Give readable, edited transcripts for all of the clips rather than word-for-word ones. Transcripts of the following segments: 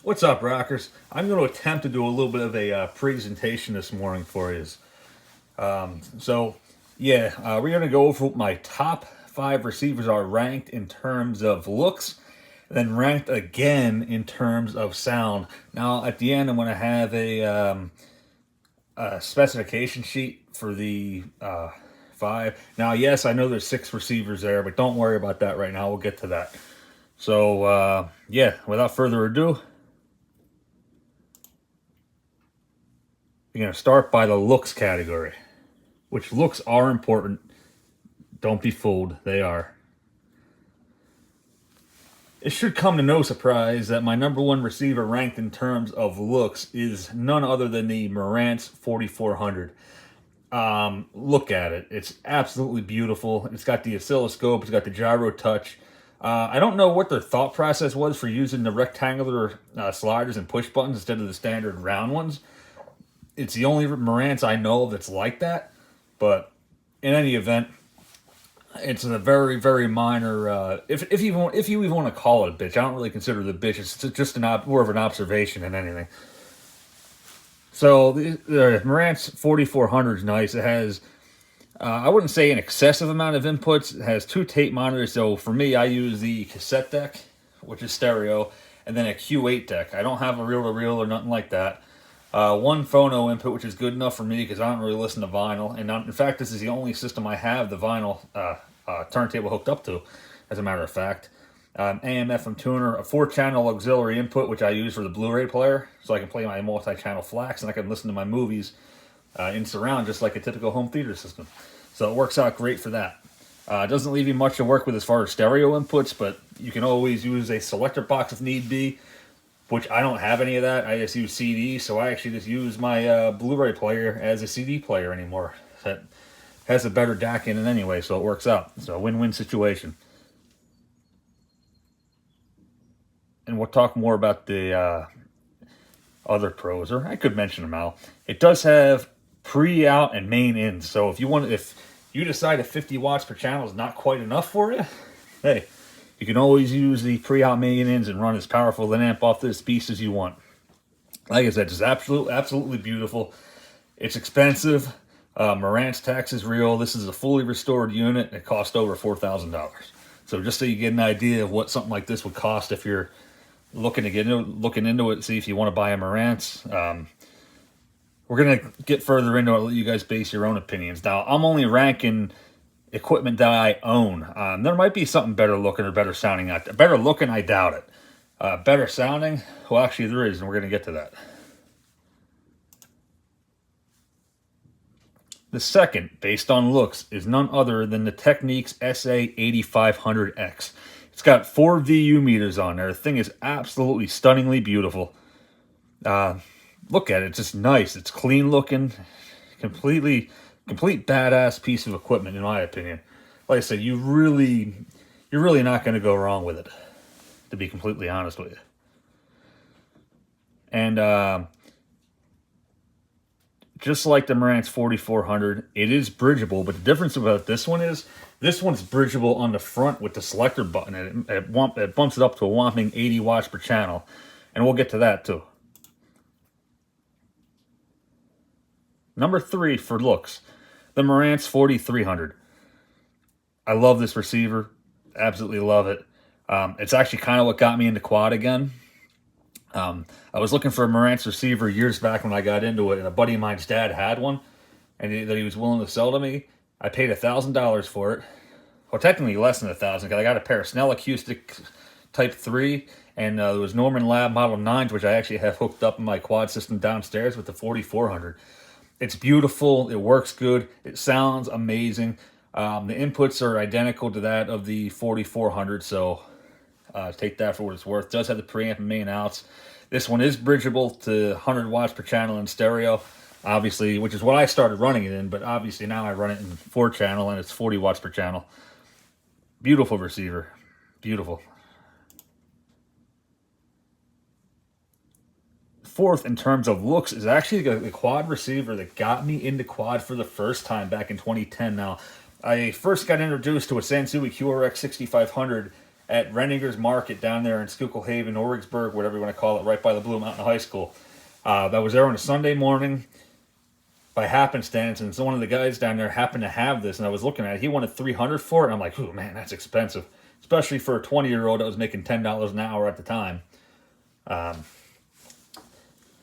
What's up, rockers? I'm going to attempt to do a little bit of a presentation this morning for you. We're going to go over what my top five receivers are ranked in terms of looks, then ranked again in terms of sound. Now, at the end, I'm going to have a specification sheet for the five. Now, yes, I know there's six receivers there, but don't worry about that right now. We'll get to that. Without further ado, you're going to start by the looks category, which looks are important. Don't be fooled, they are. It should come to no surprise that my number one receiver ranked in terms of looks is none other than the Marantz 4400. Look at it. It's absolutely beautiful. It's got the oscilloscope, it's got the gyro touch. I don't know what their thought process was for using the rectangular sliders and push buttons instead of the standard round ones. It's the only Marantz I know of that's like that. But in any event, it's a very, very minor. If you even want to call it a bitch, I don't really consider it a bitch. It's just more of an observation than anything. So the Marantz 4400 is nice. It has, I wouldn't say an excessive amount of inputs. It has two tape monitors. So for me, I use the cassette deck, which is stereo, and then a Q8 deck. I don't have a reel-to-reel or nothing like that. One phono input, which is good enough for me because I don't really listen to vinyl. And in fact, this is the only system I have the vinyl turntable hooked up to, as a matter of fact. AM/FM tuner, a 4-channel auxiliary input, which I use for the Blu-ray player, so I can play my multi-channel FLACs and I can listen to my movies in surround, just like a typical home theater system. So it works out great for that. It doesn't leave you much to work with as far as stereo inputs, but you can always use a selector box if need be, which I don't have any of that. I just use CDs, so I actually just use my Blu-ray player as a CD player anymore. That has a better DAC in it anyway, so it works out. So a win-win situation. And we'll talk more about the other pros, or I could mention them out. It does have pre-out and main in, so if you decide that 50 watts per channel is not quite enough for you, hey, you can always use the pre-out main ins and run as powerful an amp off this beast as you want. Like I said, it's absolutely beautiful. It's expensive. Marantz tax is real. This is a fully restored unit, and it cost over $4,000. So just so you get an idea of what something like this would cost if you're looking into it, see if you want to buy a Marantz. We're gonna get further into it. I'll let you guys base your own opinions. Now, I'm only ranking equipment that I own. There might be something better looking or better sounding out there. Better looking, I doubt it. Better sounding, well, actually there is, and we're gonna get to that. The second, based on looks, is none other than the Technics SA8500X. It's got 4 VU meters on there. The thing is absolutely stunningly beautiful. Look at it, it's just nice. It's clean looking, complete badass piece of equipment in my opinion. Like I said, you're really not going to go wrong with it, to be completely honest with you. And just like the Marantz 4400, it is bridgeable, but the difference about this one is this one's bridgeable on the front with the selector button, and it bumps it up to a whopping 80 watts per channel, and we'll get to that too. Number 3 for looks, the Marantz 4300. I love this receiver, absolutely love it. It's actually kind of what got me into quad again. I was looking for a Marantz receiver years back when I got into it, and a buddy of mine's dad had one, and that he was willing to sell to me. I paid $1,000 for it. Well, technically less than $1,000 because I got a pair of Snell Acoustic Type 3, and there was Norman Lab Model 9s, which I actually have hooked up in my quad system downstairs with the 4400. It's beautiful. It works good. It sounds amazing. The inputs are identical to that of the 4400, so take that for what it's worth. It does have the preamp and main outs. This one is bridgeable to 100 watts per channel in stereo, obviously, which is what I started running it in, but obviously now I run it in 4-channel, and it's 40 watts per channel. Beautiful receiver. Beautiful. Fourth, in terms of looks, is actually the quad receiver that got me into quad for the first time back in 2010. Now, I first got introduced to a Sansui QRX 6500 at Renninger's Market down there in Schuylkill Haven, Origsburg, whatever you want to call it, right by the Blue Mountain High School. That was there on a Sunday morning by happenstance, and so one of the guys down there happened to have this, and I was looking at it. He wanted $300 for it, and I'm like, oh man, that's expensive, especially for a 20-year-old that was making $10 an hour at the time.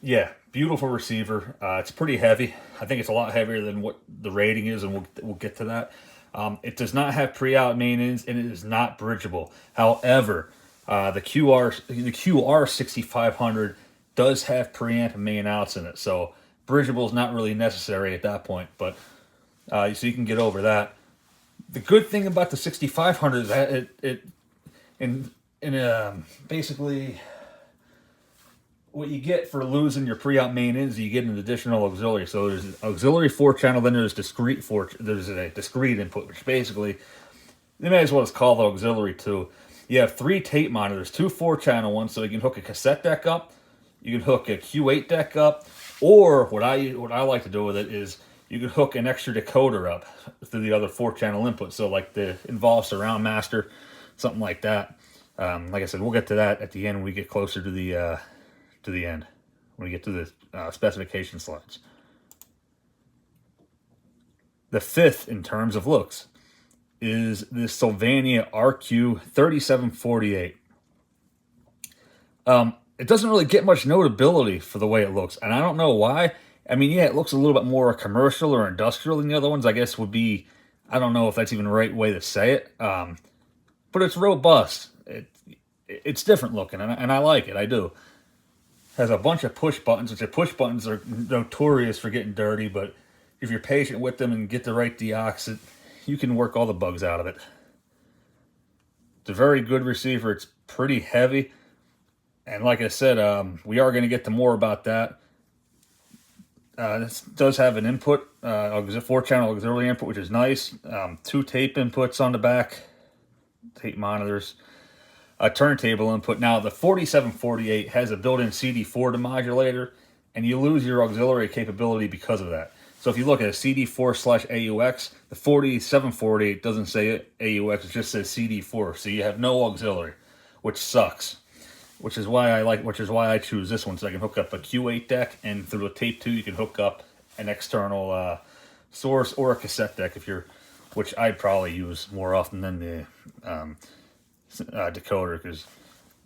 Yeah, beautiful receiver. It's pretty heavy. I think it's a lot heavier than what the rating is, and we'll get to that. It does not have pre-out main ends, and it is not bridgeable. However, the QR 6500 does have preamp and main outs in it, so bridgeable is not really necessary at that point. But so you can get over that. The good thing about the 6500 is that basically what you get for losing your pre-out main ends, you get an additional auxiliary. So there's an auxiliary 4-channel, then there's there's a discrete input, which basically, they may as well just call it auxiliary 2. You have 3 tape monitors, 2 4-channel ones, so you can hook a cassette deck up, you can hook a Q8 deck up, or what I like to do with it is you can hook an extra decoder up through the other 4-channel input, so like the Involve Surround Master, something like that. Like I said, we'll get to that at the end when we get closer to the end, when we get to the specification slides. The fifth in terms of looks is the Sylvania RQ 3748. It doesn't really get much notability for the way it looks, and I don't know why. I mean, yeah, it looks a little bit more commercial or industrial than the other ones, I guess would be, I don't know if that's even the right way to say it, but it's robust. It's different looking, and I like it, I do. Has a bunch of push buttons, which the push buttons are notorious for getting dirty, but if you're patient with them and get the right deoxit, you can work all the bugs out of it. It's a very good receiver. It's pretty heavy. And like I said, we are going to get to more about that. This does have an input, 4-channel auxiliary input, which is nice. 2 tape inputs on the back, tape monitors. A turntable input. Now, the 4748 has a built-in CD4 demodulator, and you lose your auxiliary capability because of that. So if you look at a CD4/AUX, the 4748 doesn't say AUX, it just says CD4. So you have no auxiliary, which sucks. Which is why I choose this one, so I can hook up a Q8 deck, and through a tape 2 you can hook up an external source or a cassette deck, which I'd probably use more often than the decoder, because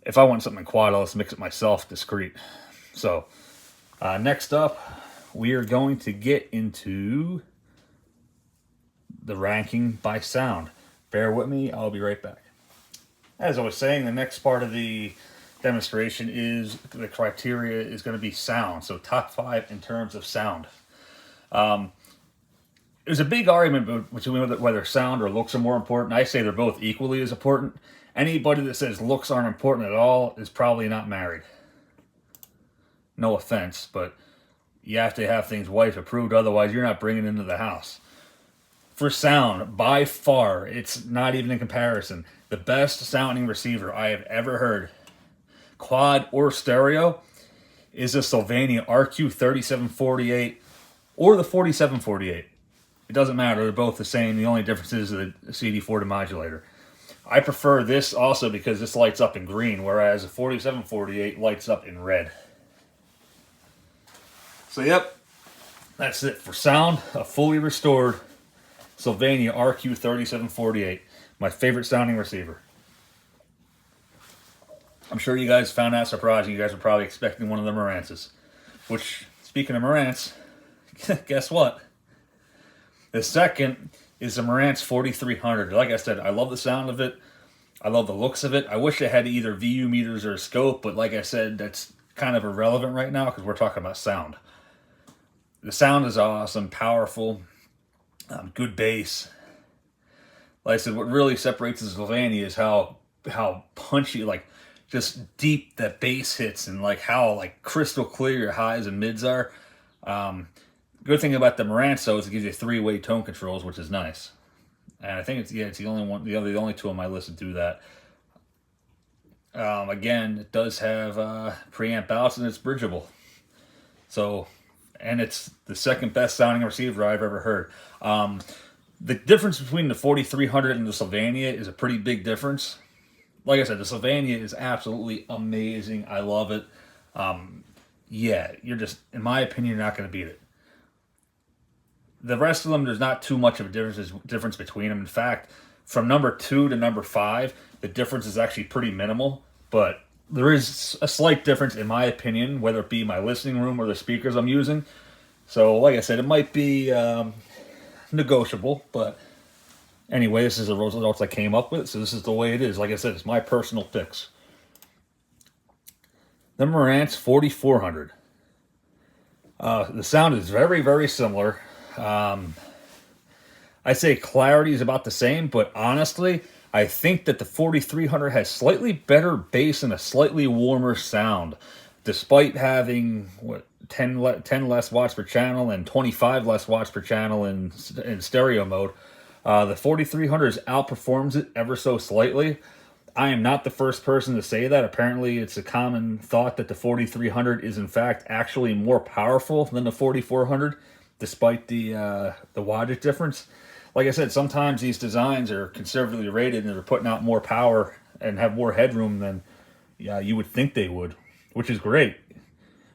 if I want something quad, I'll just mix it myself discrete. So next up, we are going to get into the ranking by sound. Bear with me, I'll be right back. As I was saying, the next part of the demonstration is the criteria is going to be sound. So top 5 in terms of sound. There's a big argument between whether sound or looks are more important. I say they're both equally as important. Anybody that says looks aren't important at all is probably not married. No offense, but you have to have things wife approved, otherwise you're not bringing it into the house. For sound, by far, it's not even in comparison, the best sounding receiver I have ever heard, quad or stereo, is the Sylvania RQ 3748 or the 4748. It doesn't matter, they're both the same. The only difference is the CD4 demodulator. I prefer this also because this lights up in green, whereas the 4748 lights up in red. So yep, that's it for sound. A fully restored Sylvania RQ 3748. My favorite sounding receiver. I'm sure you guys found that surprising. You guys were probably expecting one of the Marantz. Which, speaking of Marantz, guess what? The second is the Marantz 4300. Like I said, I love the sound of it. I love the looks of it. I wish it had either VU meters or a scope, but like I said, that's kind of irrelevant right now because we're talking about sound. The sound is awesome, powerful, good bass. Like I said, what really separates the Sylvania is how punchy, like just deep that bass hits, and like how like crystal clear your highs and mids are. Good thing about the Marantz though is it gives you 3-way tone controls, which is nice. And I think it's the only one, the only two on my list that do that. Again, it does have preamp outs and it's bridgeable. So, and it's the second best sounding receiver I've ever heard. The difference between the 4300 and the Sylvania is a pretty big difference. like I said, the Sylvania is absolutely amazing. I love it. Yeah, you're just, in my opinion, you're not going to beat it. The rest of them, there's not too much of a difference between them. In fact, from number 2 to number 5, the difference is actually pretty minimal. But there is a slight difference, in my opinion, whether it be my listening room or the speakers I'm using. So, like I said, it might be negotiable. But anyway, this is the results I came up with. So this is the way it is. Like I said, it's my personal picks. The Marantz 4400. The sound is very, very similar. I'd say clarity is about the same, but honestly, I think that the 4300 has slightly better bass and a slightly warmer sound, despite having 10 less watts per channel and 25 less watts per channel in stereo mode. The 4300 outperforms it ever so slightly. I am not the first person to say that. Apparently, it's a common thought that the 4300 is in fact actually more powerful than the 4400, despite the wattage difference. Like I said, sometimes these designs are conservatively rated and they're putting out more power and have more headroom than you would think they would, which is great.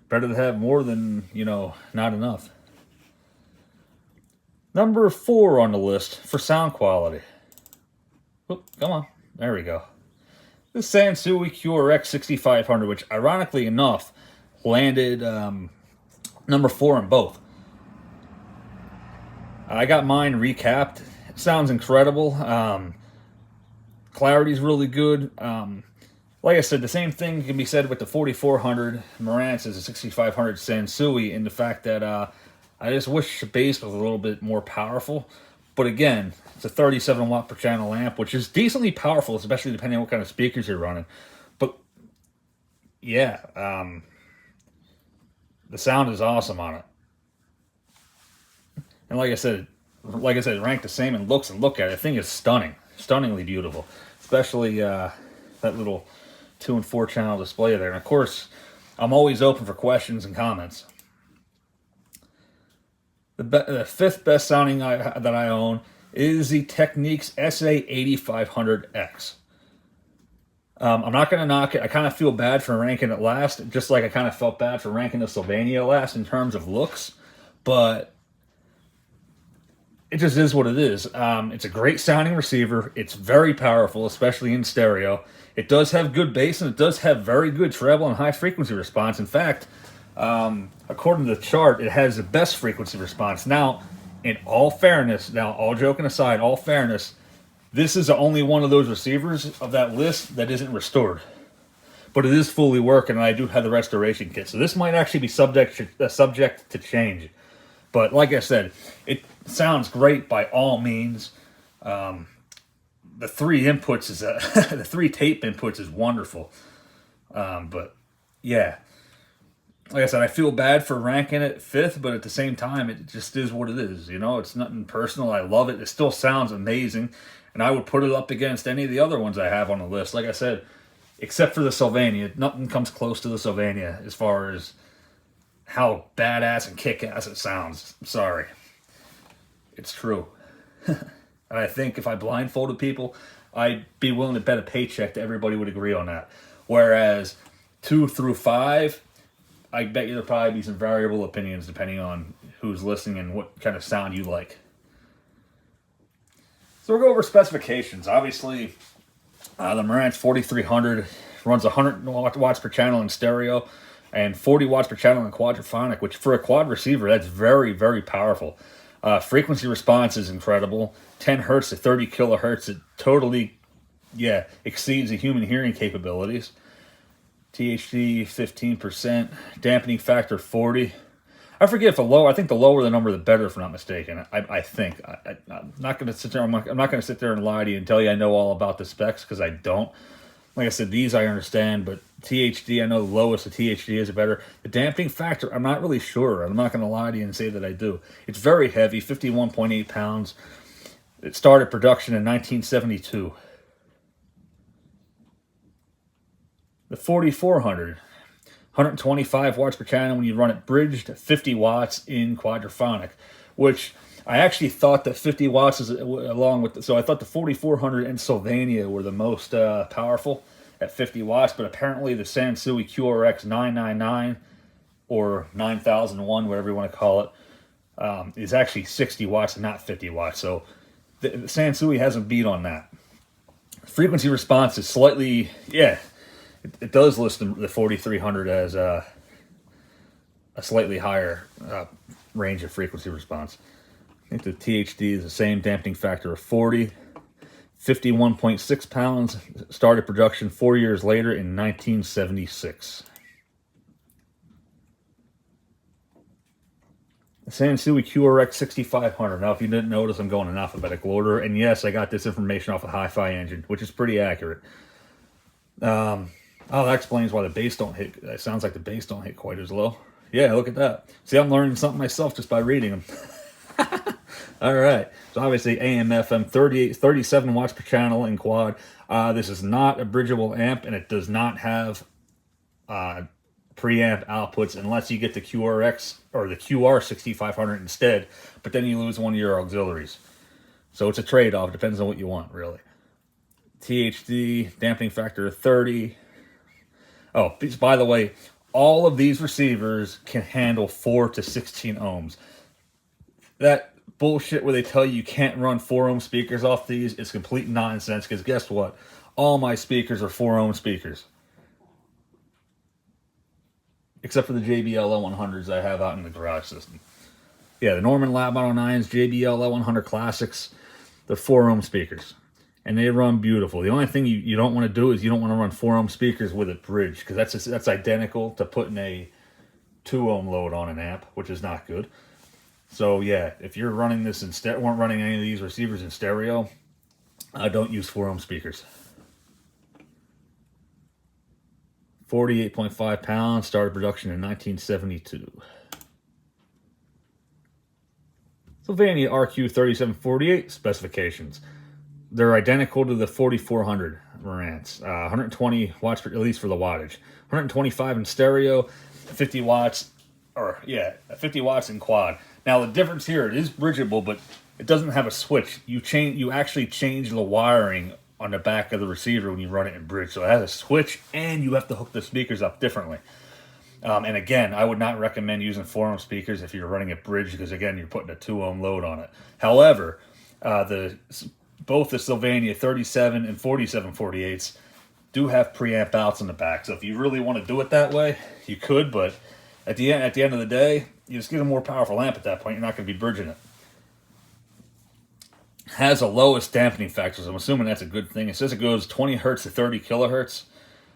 Better to have more than, not enough. Number 4 on the list for sound quality. Oop, come on. There we go. The Sansui QRX 6500, which ironically enough landed number 4 in both. I got mine recapped. It sounds incredible. Clarity's really good. Like I said, the same thing can be said with the 4400 Marantz as a 6500 Sansui, in the fact that I just wish the bass was a little bit more powerful. But again, it's a 37 watt per channel amp, which is decently powerful, especially depending on what kind of speakers you're running. But yeah, the sound is awesome on it. And like I said, ranked the same in looks and look at it. The thing is stunning, stunningly beautiful, especially that little 2 and 4 channel display there. And of course, I'm always open for questions and comments. The fifth best sounding that I own is the Technics SA8500X. I'm not going to knock it. I kind of feel bad for ranking it last, just like I kind of felt bad for ranking the Sylvania last in terms of looks. But it just is what it is. It's a great sounding receiver. It's very powerful, especially in stereo. It does have good bass, and it does have very good treble and high frequency response. In fact, according to the chart, it has the best frequency response. Now, in all fairness, all joking aside, all fairness, this is the only one of those receivers of that list that isn't restored. But it is fully working, and I do have the restoration kit. So this might actually be subject to change. But like I said, it sounds great by all means. The 3 inputs is the 3 tape inputs is wonderful. But yeah, like I said, I feel bad for ranking it 5th, but at the same time, it just is what it is. It's nothing personal. I love it. It still sounds amazing, and I would put it up against any of the other ones I have on the list. Like I said, except for the Sylvania, nothing comes close to the Sylvania as far as how badass and kick-ass it sounds. I'm sorry. It's true. And I think if I blindfolded people, I'd be willing to bet a paycheck that everybody would agree on that. Whereas 2 through 5, I bet you there'll probably be some variable opinions depending on who's listening and what kind of sound you like. So we'll go over specifications. Obviously, the Marantz 4300 runs 100 watts per channel in stereo and 40 watts per channel in quadraphonic, which for a quad receiver, that's very, very powerful. Frequency response is incredible. 10 hertz to 30 kilohertz. It totally, exceeds the human hearing capabilities. THD 15%. Dampening factor 40. I forget if I think the lower the number, the better, if I'm not mistaken. I think. I'm not going to sit there. I'm not going to sit there and lie to you and tell you I know all about the specs, because I don't. Like I said, these I understand, but THD, I know the lowest the THD is better. The dampening factor, I'm not really sure. I'm not going to lie to you and say that I do. It's very heavy, 51.8 pounds. It started production in 1972. The 4400, 125 watts per channel when you run it bridged, 50 watts in quadraphonic, which I actually thought that 50 watts is along with, so I thought the 4400 and Sylvania were the most powerful at 50 watts, but apparently the Sansui QRX 999 or 9001, whatever you want to call it, is actually 60 watts and not 50 watts. So the Sansui has a beat on that. Frequency response is slightly, yeah, it does list the 4300 as a slightly higher range of frequency response. I think the THD is the same damping factor of 40. 51.6 pounds, started production 4 years later in 1976. The Sansui QRX 6500. Now, if you didn't notice, I'm going in alphabetical order. And yes, I got this information off of Hi-Fi Engine, which is pretty accurate. Oh, that explains why the bass don't hit. It sounds like the bass don't hit quite as low. Yeah, look at that. See, I'm learning something myself just by reading them. All right. So obviously AM, FM, 37 watts per channel in quad. This is not a bridgeable amp, and it does not have preamp outputs unless you get the QRX or the QR 6500 instead, but then you lose one of your auxiliaries. So it's a trade-off. Depends on what you want, really. THD, damping factor of 30. Oh, by the way, all of these receivers can handle 4 to 16 ohms. That bullshit where they tell you can't run 4 ohm speakers off these is complete nonsense, because guess what? All my speakers are 4 ohm speakers. Except for the JBL L100s I have out in the garage system. Yeah, the Norman Lab 109s, JBL L100 Classics, they're 4 ohm speakers. And they run beautiful. The only thing you don't want to do is you don't want to run 4 ohm speakers with a bridge, because that's identical to putting a 2 ohm load on an amp, which is not good. So yeah, if you're running this weren't running any of these receivers in stereo, don't use 4 ohm speakers. 48.5 pounds, started production in 1972. Sylvania RQ3748 specifications. They're identical to the 4400 Marantz. 120 watts, at least for the wattage. 125 in stereo, 50 watts, 50 watts in quad. Now the difference here, it is bridgeable, but it doesn't have a switch. You actually change the wiring on the back of the receiver when you run it in bridge. So it has a switch, and you have to hook the speakers up differently. And again, I would not recommend using 4 ohm speakers if you're running a bridge, because again, you're putting a 2 ohm load on it. However, both the Sylvania 37 and 4748s do have preamp outs in the back. So if you really want to do it that way, you could, but at the end of the day, you just get a more powerful amp at that point. You're not going to be bridging it. Has a lowest dampening factor, so I'm assuming that's a good thing. It says it goes 20 hertz to 30 kilohertz.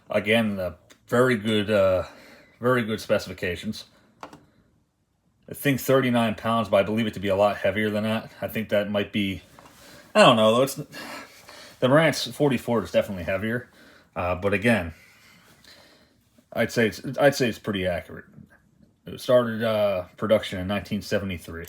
Again, very good specifications. I think 39 pounds, but I believe it to be a lot heavier than that. I think that might be, I don't know, though. The Marantz 44 is definitely heavier, but again, I'd say it's pretty accurate. It started production in 1973.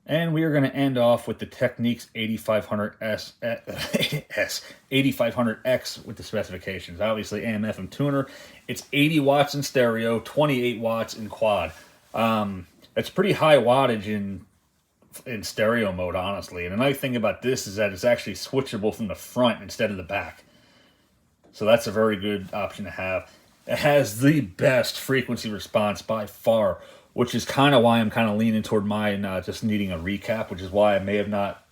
And we are going to end off with the Technics 8500X with the specifications. Obviously, AM FM tuner. It's 80 watts in stereo, 28 watts in quad. It's pretty high wattage in stereo mode, honestly. And the nice thing about this is that it's actually switchable from the front instead of the back. So that's a very good option to have. It has the best frequency response by far, which is kind of why I'm kind of leaning toward mine just needing a recap, which is why I may have not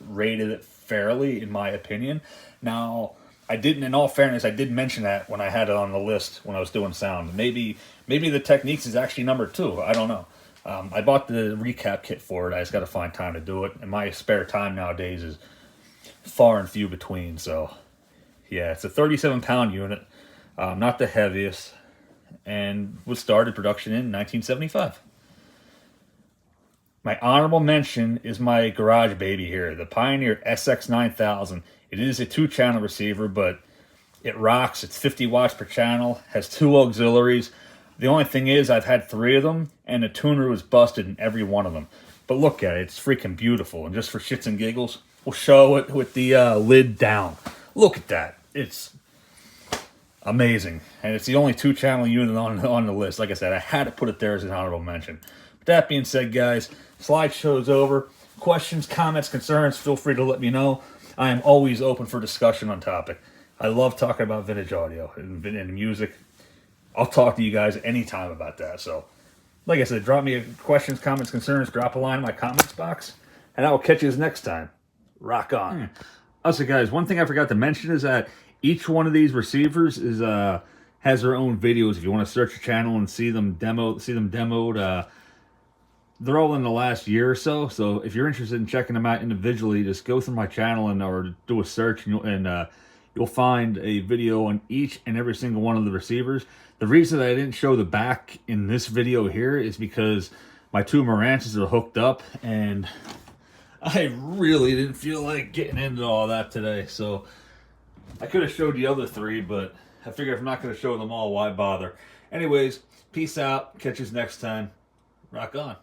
rated it fairly, in my opinion. Now, in all fairness, I did mention that when I had it on the list when I was doing sound. Maybe the Technics is actually number 2. I don't know. I bought the recap kit for it. I just got to find time to do it. And my spare time nowadays is far and few between. So, yeah, it's a 37-pound unit. Not the heaviest. And was started production in 1975. My honorable mention is my garage baby here, the Pioneer SX9000. It is a 2-channel receiver, but it rocks. It's 50 watts per channel, has 2 auxiliaries. The only thing is I've had 3 of them, and the tuner was busted in every one of them. But look at it. It's freaking beautiful. And just for shits and giggles, we'll show it with the lid down. Look at that. It's amazing. And it's the only 2-channel unit on the list. Like I said, I had to put it there as an honorable mention. But that being said, guys, slideshow's over. Questions, comments, concerns, feel free to let me know. I am always open for discussion on topic. I love talking about vintage audio and music. I'll talk to you guys anytime about that. So, like I said, drop me questions, comments, concerns, drop a line in my comments box, and I will catch you next time. Rock on. Also, guys, one thing I forgot to mention is that each one of these receivers is has their own videos. If you want to search the channel and see them demoed, they're all in the last year or so. So if you're interested in checking them out individually, just go through my channel or do a search, and you'll find a video on each and every single one of the receivers. The reason that I didn't show the back in this video here is because my 2 Marantzes are hooked up, and I really didn't feel like getting into all that today. So I could have showed the other 3, but I figured if I'm not going to show them all, why bother? Anyways, peace out. Catch us next time. Rock on.